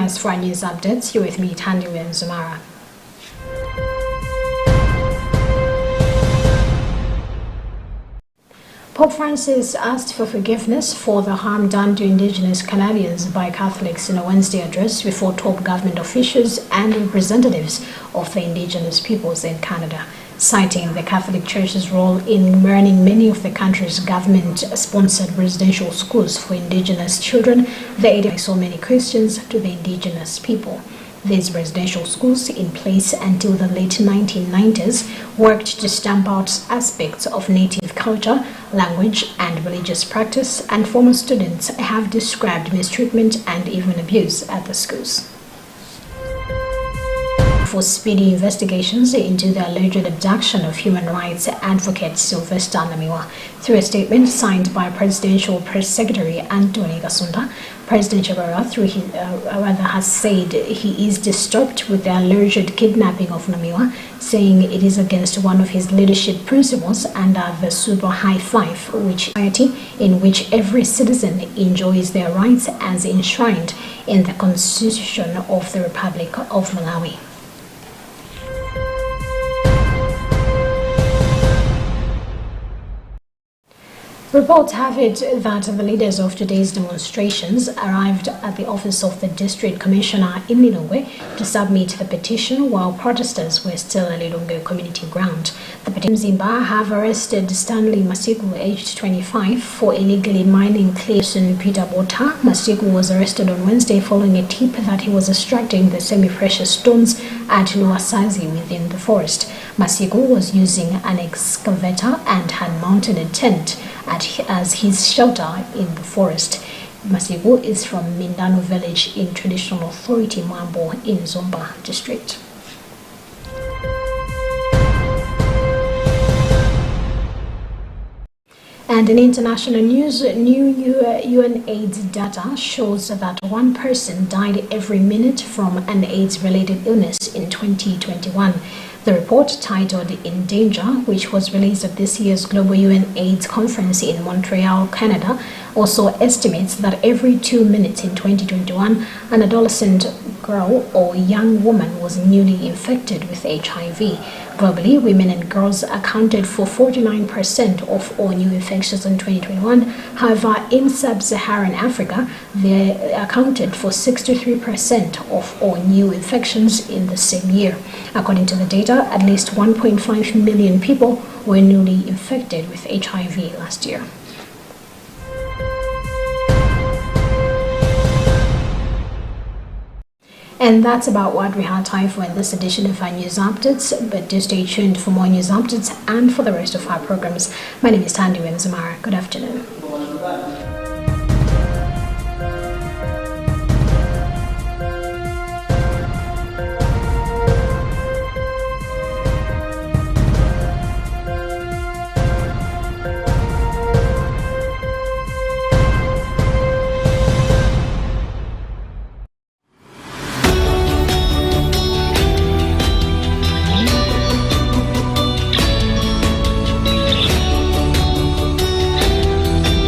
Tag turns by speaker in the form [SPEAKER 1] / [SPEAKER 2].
[SPEAKER 1] us for our news updates. You're with me, Tandy Zamara. Pope Francis asked for forgiveness for the harm done to indigenous Canadians by Catholics in a Wednesday address before top government officials and representatives of the indigenous peoples in Canada. Citing the Catholic Church's role in running many of the country's government-sponsored residential schools for indigenous children, the aid saw many Christians to the indigenous people. These residential schools, in place until the late 1990s, worked to stamp out aspects of native culture, language, and religious practice, and former students have described mistreatment and even abuse at the schools. For speedy investigations into the alleged abduction of human rights advocate Sylvester Namiwa. Through a statement signed by Presidential Press Secretary Anthony Gasunda, President Chabara has said he is disturbed with the alleged kidnapping of Namiwa, saying it is against one of his leadership principles under the Super High Five, which society in which every citizen enjoys their rights as enshrined in the Constitution of the Republic of Malawi. Reports have it that the leaders of today's demonstrations arrived at the office of the District Commissioner in Lilongwe to submit the petition while protesters were still at Lilongwe Community Ground. The petition Zimba have arrested Stanley Masiku, aged 25, for illegally mining clays in Peter Bota. Masiku was arrested on Wednesday following a tip that he was extracting the semi-precious stones at Luasazi within the forest. Masiku was using an excavator and had mounted a tent as his shelter in the forest. Masiku is from Mindano village in Traditional Authority Mambo in Zomba district. And in international news, new UN AIDS data shows that one person died every minute from an AIDS-related illness in 2021. The report, titled In Danger, which was released at this year's Global UN AIDS Conference in Montreal, Canada, also estimates that every 2 minutes in 2021, an adolescent girl or young woman was newly infected with HIV. Globally, women and girls accounted for 49% of all new infections in 2021. However, in sub-Saharan Africa, they accounted for 63% of all new infections in the same year. According to the data, at least 1.5 million people were newly infected with HIV last year. And that's about what we had time for in this edition of our news updates. But do stay tuned for more news updates and for the rest of our programs. My name is Tandy Zamara. Good afternoon.